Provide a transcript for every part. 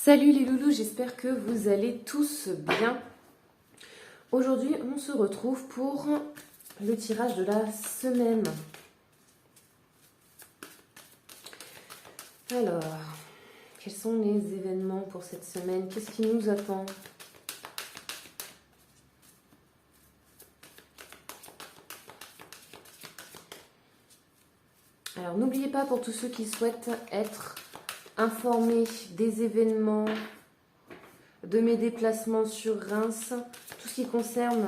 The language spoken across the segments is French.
Salut les loulous, j'espère que vous allez tous bien. Aujourd'hui, on se retrouve pour le tirage de la semaine. Alors, quels sont les événements pour cette semaine? Qu'est-ce qui nous attend? Alors, n'oubliez pas, pour tous ceux qui souhaitent être informés des événements, de mes déplacements sur Reims, tout ce qui concerne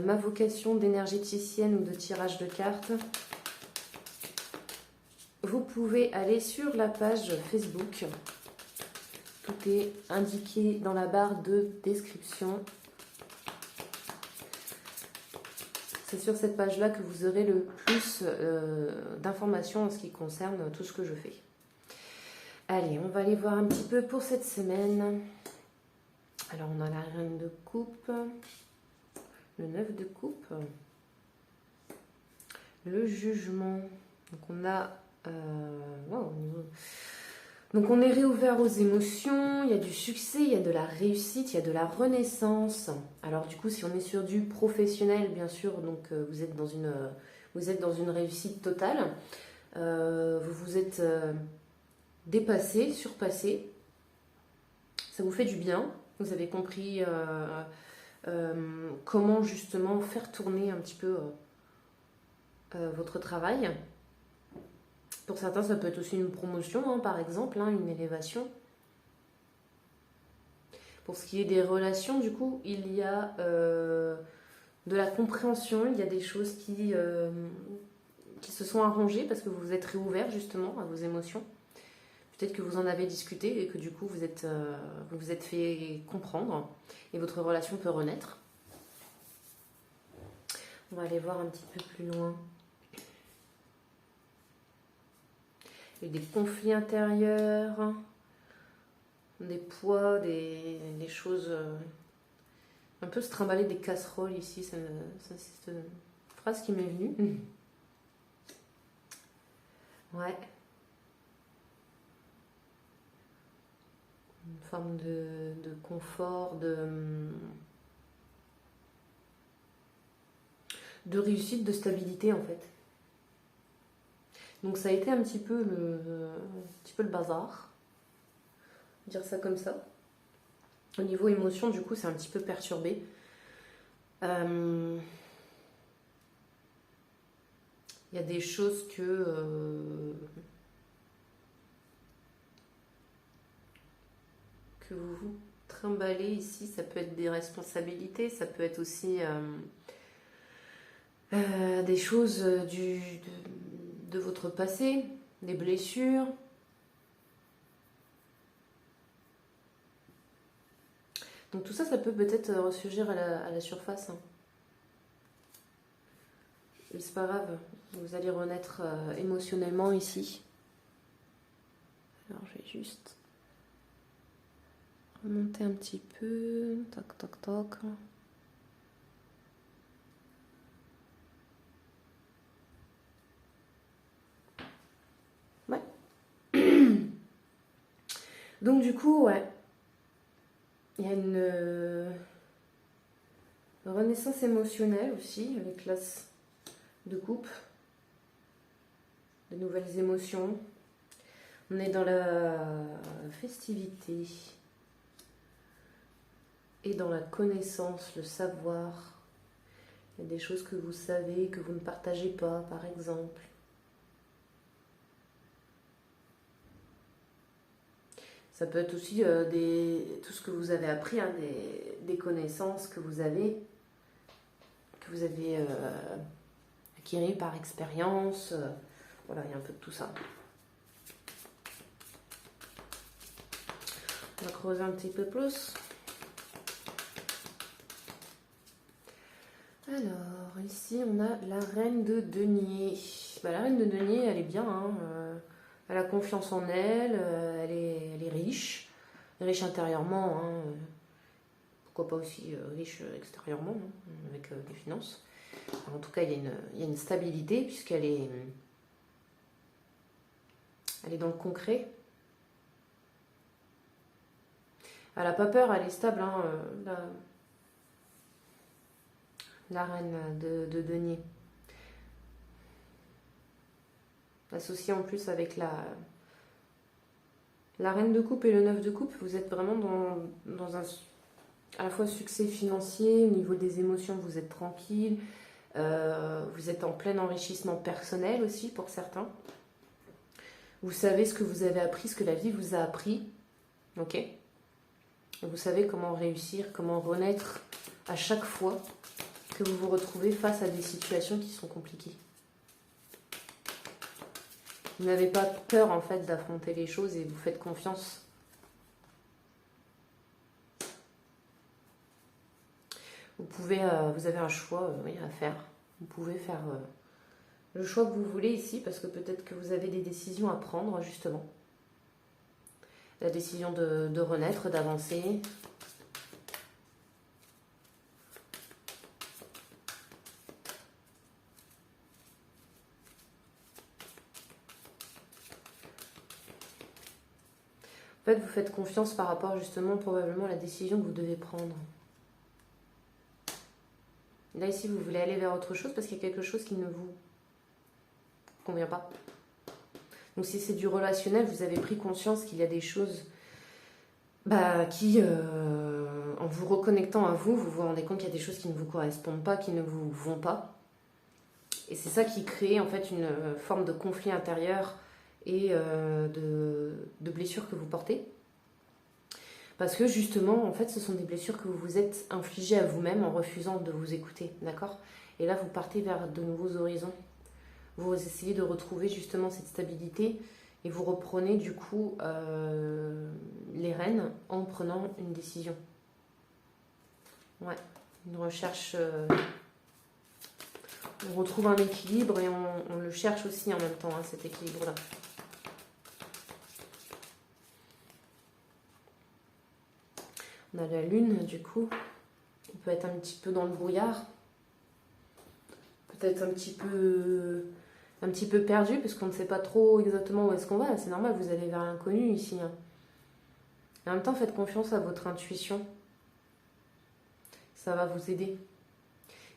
ma vocation d'énergéticienne ou de tirage de cartes, vous pouvez aller sur la page Facebook. Tout est indiqué dans la barre de description. C'est sur cette page-là que vous aurez le plus d'informations en ce qui concerne tout ce que je fais. Allez, on va aller voir un petit peu pour cette semaine. Alors, on a la reine de coupe, le 9 de coupe, le jugement. Donc, on a... wow, donc, on est réouvert aux émotions, il y a du succès, il y a de la réussite, il y a de la renaissance. Alors, du coup, si on est sur du professionnel, bien sûr, donc vous êtes dans une réussite totale. Vous vous êtes dépassé, surpassé. Ça vous fait du bien. Vous avez compris comment justement faire tourner un petit peu votre travail. Pour certains, ça peut être aussi une promotion, hein, par exemple, hein, une élévation. Pour ce qui est des relations, du coup, il y a de la compréhension, il y a des choses qui se sont arrangées parce que vous vous êtes réouvert justement à vos émotions. Peut-être que vous en avez discuté et que du coup vous vous êtes fait comprendre et votre relation peut renaître. On va aller voir un petit peu plus loin. Il y a des conflits intérieurs, des poids, des choses un peu se trimballer des casseroles ici. C'est une phrase qui m'est venue. Ouais. Une forme de confort, de réussite, de stabilité en fait. Donc ça a été un petit peu le bazar, dire ça comme ça. Au niveau émotion, du coup, c'est un petit peu perturbé. Il y a des choses que vous trimballez ici. Ça peut être des responsabilités, ça peut être aussi des choses de votre passé, des blessures. Donc tout ça, ça peut peut-être ressurgir à la surface. Mais c'est pas grave, vous allez renaître émotionnellement ici. Alors je vais juste remonter un petit peu. Toc, toc, toc. Ouais. Donc du coup, ouais. Il y a une renaissance émotionnelle aussi avec l'as de coupe. De nouvelles émotions. On est dans la festivité et dans la connaissance, le savoir. Il y a des choses que vous savez, que vous ne partagez pas, par exemple. Ça peut être aussi tout ce que vous avez appris, hein, des connaissances que vous avez acquis par expérience. Voilà, il y a un peu de tout ça. On va creuser un petit peu plus. Alors, ici, on a la reine de denier. La reine de denier, elle est bien. Hein, elle a confiance en elle. Elle est riche. Riche intérieurement. Hein, pourquoi pas aussi riche extérieurement, hein, avec des finances. En tout cas, il y a une stabilité puisqu'elle est dans le concret. Elle n'a pas peur, elle est stable, hein, la reine de denier. Associée en plus avec la reine de coupe et le 9 de coupe, vous êtes vraiment dans un à la fois succès financier, au niveau des émotions, vous êtes tranquille, vous êtes en plein enrichissement personnel aussi pour certains. Vous savez ce que vous avez appris, ce que la vie vous a appris, ok? Et vous savez comment réussir, comment renaître à chaque fois que vous vous retrouvez face à des situations qui sont compliquées. Vous n'avez pas peur en fait d'affronter les choses et vous faites confiance. Vous avez un choix à faire. Vous pouvez faire le choix que vous voulez ici parce que peut-être que vous avez des décisions à prendre justement. La décision de renaître, d'avancer. En fait, vous faites confiance par rapport justement probablement à la décision que vous devez prendre. Là, ici, vous voulez aller vers autre chose parce qu'il y a quelque chose qui ne vous convient pas. Donc, si c'est du relationnel, vous avez pris conscience qu'il y a des choses qui, en vous reconnectant à vous, vous vous rendez compte qu'il y a des choses qui ne vous correspondent pas, qui ne vous vont pas. Et c'est ça qui crée en fait une forme de conflit intérieur et de blessures que vous portez. Parce que justement, en fait, ce sont des blessures que vous vous êtes infligées à vous-même en refusant de vous écouter, d'accord? Et là, vous partez vers de nouveaux horizons. Vous essayez de retrouver justement cette stabilité et vous reprenez du coup les rênes en prenant une décision. Ouais, une recherche... on retrouve un équilibre et on le cherche aussi en même temps, hein, cet équilibre-là. On a la lune, du coup. On peut être un petit peu dans le brouillard. Peut-être un petit peu perdu, parce qu'on ne sait pas trop exactement où est-ce qu'on va. C'est normal, vous allez vers l'inconnu ici. Hein. Et en même temps, faites confiance à votre intuition. Ça va vous aider.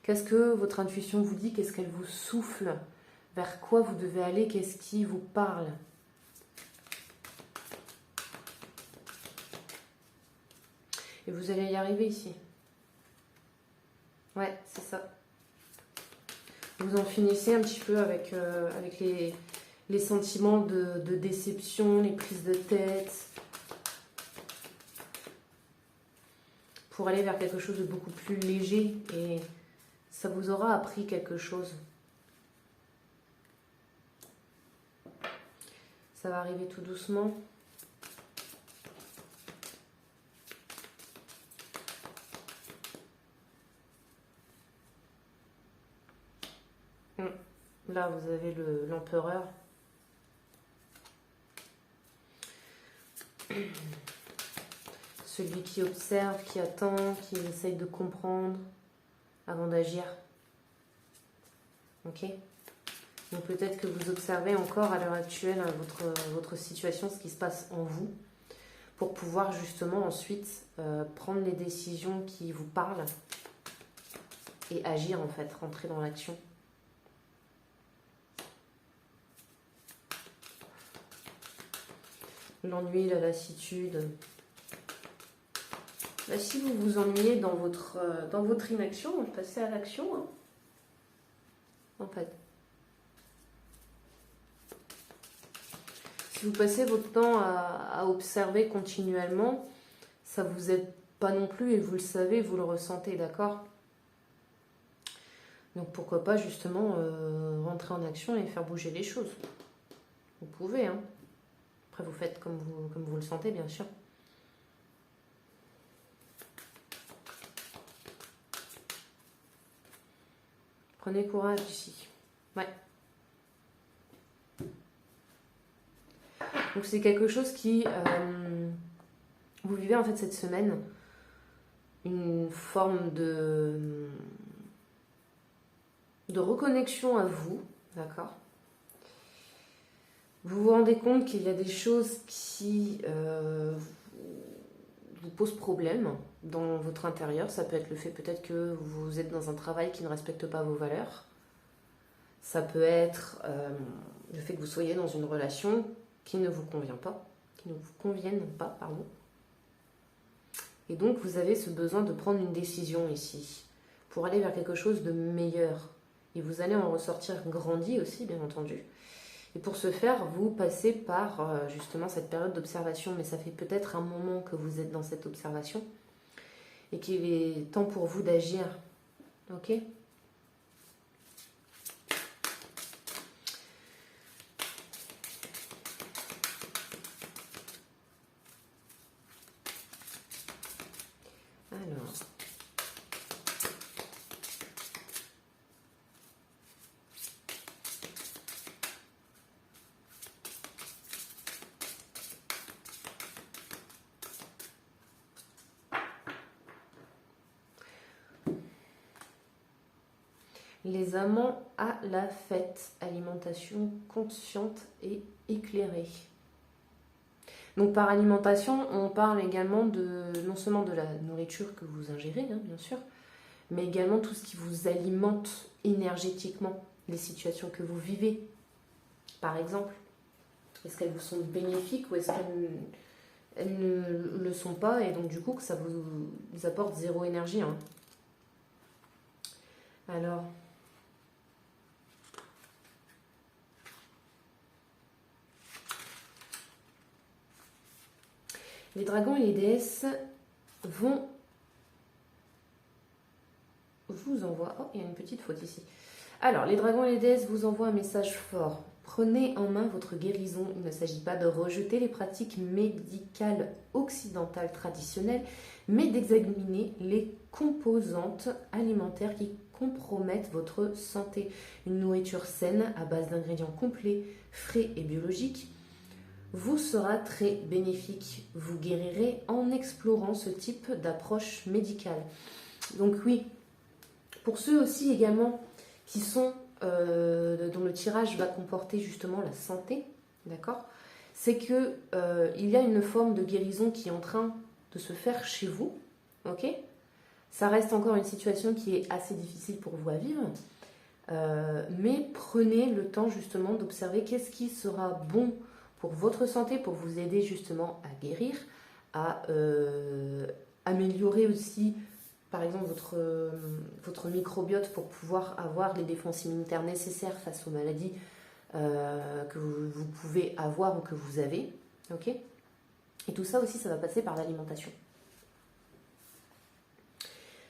Qu'est-ce que votre intuition vous dit? Qu'est-ce qu'elle vous souffle? Vers quoi vous devez aller? Qu'est-ce qui vous parle? Et vous allez y arriver ici. Ouais, c'est ça. Vous en finissez un petit peu avec les sentiments de déception, les prises de tête, pour aller vers quelque chose de beaucoup plus léger. Et ça vous aura appris quelque chose. Ça va arriver tout doucement. Là, vous avez l'empereur. Celui qui observe, qui attend, qui essaye de comprendre avant d'agir. Ok? Donc peut-être que vous observez encore à l'heure actuelle votre situation, ce qui se passe en vous, pour pouvoir justement ensuite prendre les décisions qui vous parlent et agir en fait, rentrer dans l'action. L'ennui, la lassitude. Là, si vous vous ennuyez dans votre inaction, passez à l'action. Hein. En fait. Si vous passez votre temps à observer continuellement, ça ne vous aide pas non plus et vous le savez, vous le ressentez, d'accord? Donc pourquoi pas justement rentrer en action et faire bouger les choses. Vous pouvez, hein. Après, vous faites comme vous le sentez, bien sûr. Prenez courage ici. Ouais. Donc, c'est quelque chose qui... vous vivez, en fait, cette semaine, une forme de reconnexion à vous, d'accord? Vous vous rendez compte qu'il y a des choses qui vous pose problème dans votre intérieur. Ça peut être le fait peut-être que vous êtes dans un travail qui ne respecte pas vos valeurs. Ça peut être le fait que vous soyez dans une relation qui ne vous convient pas, qui ne vous convienne pas, pardon. Et donc vous avez ce besoin de prendre une décision ici pour aller vers quelque chose de meilleur. Et vous allez en ressortir grandi aussi, bien entendu. Et pour ce faire, vous passez par justement cette période d'observation, mais ça fait peut-être un moment que vous êtes dans cette observation et qu'il est temps pour vous d'agir. Ok ? Alors. Les amants à la fête, alimentation consciente et éclairée. Donc par alimentation, on parle également non seulement de la nourriture que vous ingérez, hein, bien sûr, mais également tout ce qui vous alimente énergétiquement, les situations que vous vivez, par exemple. Est-ce qu'elles vous sont bénéfiques ou est-ce qu'elles ne le sont pas et donc du coup que ça vous apporte zéro énergie, hein. Alors... les dragons et les déesses vont vous envoient... oh, il y a une petite faute ici. Alors, les dragons et les déesses vous envoient un message fort. Prenez en main votre guérison. Il ne s'agit pas de rejeter les pratiques médicales occidentales traditionnelles, mais d'examiner les composantes alimentaires qui compromettent votre santé. Une nourriture saine à base d'ingrédients complets, frais et biologiques vous sera très bénéfique. Vous guérirez en explorant ce type d'approche médicale. Donc oui, pour ceux aussi également qui sont dont le tirage va comporter justement la santé, d'accord, c'est que il y a une forme de guérison qui est en train de se faire chez vous, ok. Ça reste encore une situation qui est assez difficile pour vous à vivre, mais prenez le temps justement d'observer qu'est-ce qui sera bon pour votre santé, pour vous aider justement à guérir, à améliorer aussi, par exemple, votre microbiote pour pouvoir avoir les défenses immunitaires nécessaires face aux maladies que vous pouvez avoir ou que vous avez. Ok ? Et tout ça aussi, ça va passer par l'alimentation.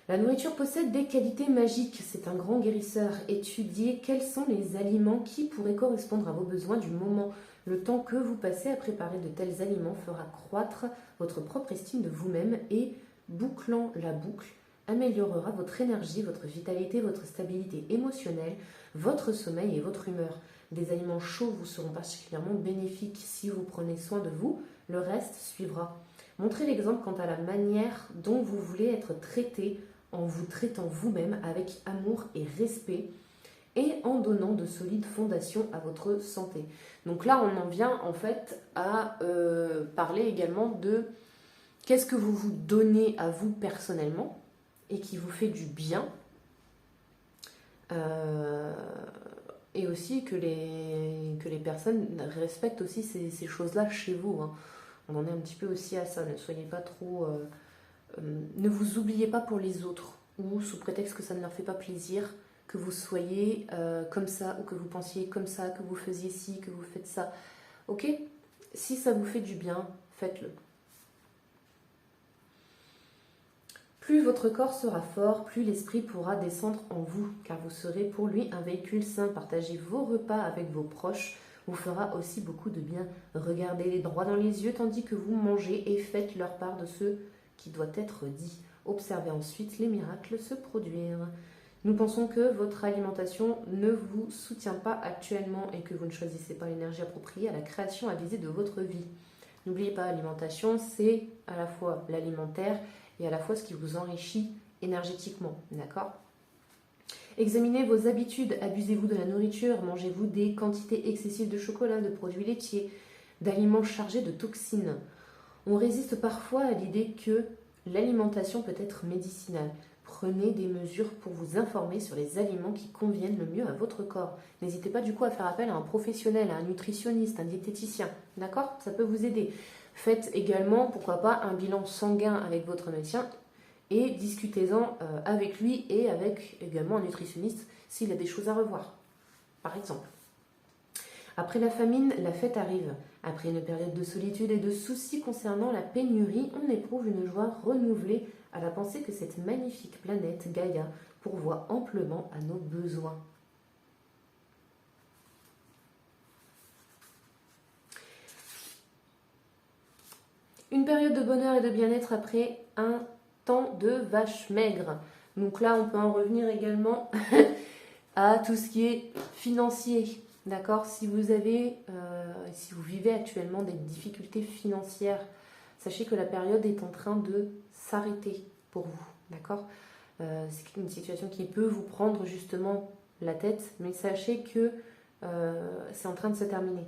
La nourriture possède des qualités magiques. C'est un grand guérisseur. Étudiez quels sont les aliments qui pourraient correspondre à vos besoins du moment. Le temps que vous passez à préparer de tels aliments fera croître votre propre estime de vous-même et, bouclant la boucle, améliorera votre énergie, votre vitalité, votre stabilité émotionnelle, votre sommeil et votre humeur. Des aliments chauds vous seront particulièrement bénéfiques. Si vous prenez soin de vous, le reste suivra. Montrez l'exemple quant à la manière dont vous voulez être traité en vous traitant vous-même avec amour et respect et en donnant de solides fondations à votre santé. Donc là, on en vient en fait à parler également de qu'est-ce que vous vous donnez à vous personnellement et qui vous fait du bien. Et aussi que les personnes respectent aussi ces choses-là chez vous, hein. On en est un petit peu aussi à ça. Ne soyez pas trop... ne vous oubliez pas pour les autres, ou sous prétexte que ça ne leur fait pas plaisir, que vous soyez comme ça, ou que vous pensiez comme ça, que vous faisiez ci, que vous faites ça. Ok ? Si ça vous fait du bien, faites-le. Plus votre corps sera fort, plus l'esprit pourra descendre en vous, car vous serez pour lui un véhicule sain. Partagez vos repas avec vos proches vous fera aussi beaucoup de bien. Regardez-les droit dans les yeux tandis que vous mangez et faites leur part de ce qui doit être dit. Observez ensuite les miracles se produire. Nous pensons que votre alimentation ne vous soutient pas actuellement et que vous ne choisissez pas l'énergie appropriée à la création avisée de votre vie. N'oubliez pas, l'alimentation, c'est à la fois l'alimentaire et à la fois ce qui vous enrichit énergétiquement, d'accord ? Examinez vos habitudes, abusez-vous de la nourriture, mangez-vous des quantités excessives de chocolat, de produits laitiers, d'aliments chargés de toxines. On résiste parfois à l'idée que l'alimentation peut être médicinale. Prenez des mesures pour vous informer sur les aliments qui conviennent le mieux à votre corps. N'hésitez pas du coup à faire appel à un professionnel, à un nutritionniste, un diététicien. D'accord? Ça peut vous aider. Faites également, pourquoi pas, un bilan sanguin avec votre médecin et discutez-en avec lui et avec également un nutritionniste s'il a des choses à revoir, par exemple. Après la famine, la fête arrive. Après une période de solitude et de soucis concernant la pénurie, on éprouve une joie renouvelée à la pensée que cette magnifique planète, Gaïa, pourvoit amplement à nos besoins. Une période de bonheur et de bien-être après un temps de vache maigre. Donc là, on peut en revenir également à tout ce qui est financier. D'accord? Si vous vivez actuellement des difficultés financières, sachez que la période est en train de s'arrêter pour vous. D'accord? C'est une situation qui peut vous prendre justement la tête, mais sachez que c'est en train de se terminer.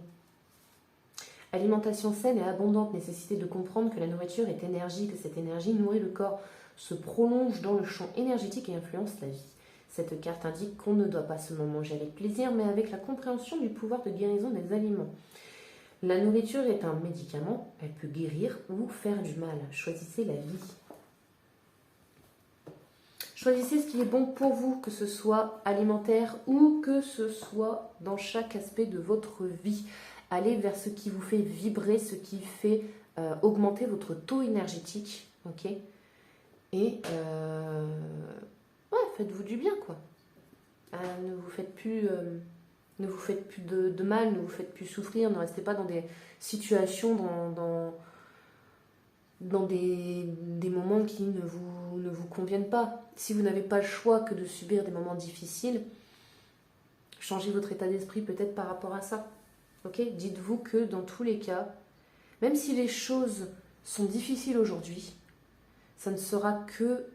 Alimentation saine et abondante, nécessité de comprendre que la nourriture est énergie, que cette énergie nourrit le corps, se prolonge dans le champ énergétique et influence la vie. Cette carte indique qu'on ne doit pas seulement manger avec plaisir, mais avec la compréhension du pouvoir de guérison des aliments. La nourriture est un médicament, elle peut guérir ou faire du mal. Choisissez la vie. Choisissez ce qui est bon pour vous, que ce soit alimentaire ou que ce soit dans chaque aspect de votre vie. Allez vers ce qui vous fait vibrer, ce qui fait augmenter votre taux énergétique, ok? Et faites-vous du bien, quoi. Ne vous faites plus de mal, ne vous faites plus souffrir, ne restez pas dans des situations, dans des moments qui ne vous conviennent pas. Si vous n'avez pas le choix que de subir des moments difficiles, changez votre état d'esprit peut-être par rapport à ça. Ok? Dites-vous que dans tous les cas, même si les choses sont difficiles aujourd'hui, ça ne sera que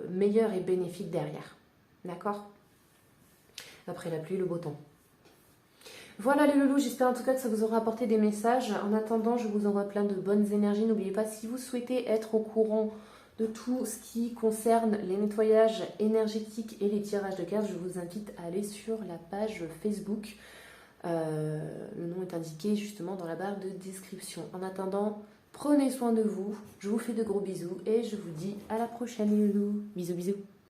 meilleur et bénéfique derrière. D'accord? Après la pluie, le beau temps. Voilà les loulous, j'espère en tout cas que ça vous aura apporté des messages. En attendant, je vous envoie plein de bonnes énergies. N'oubliez pas, si vous souhaitez être au courant de tout ce qui concerne les nettoyages énergétiques et les tirages de cartes, je vous invite à aller sur la page Facebook. Le nom est indiqué justement dans la barre de description. En attendant, prenez soin de vous. Je vous fais de gros bisous et je vous dis à la prochaine les loulous. Bisous bisous.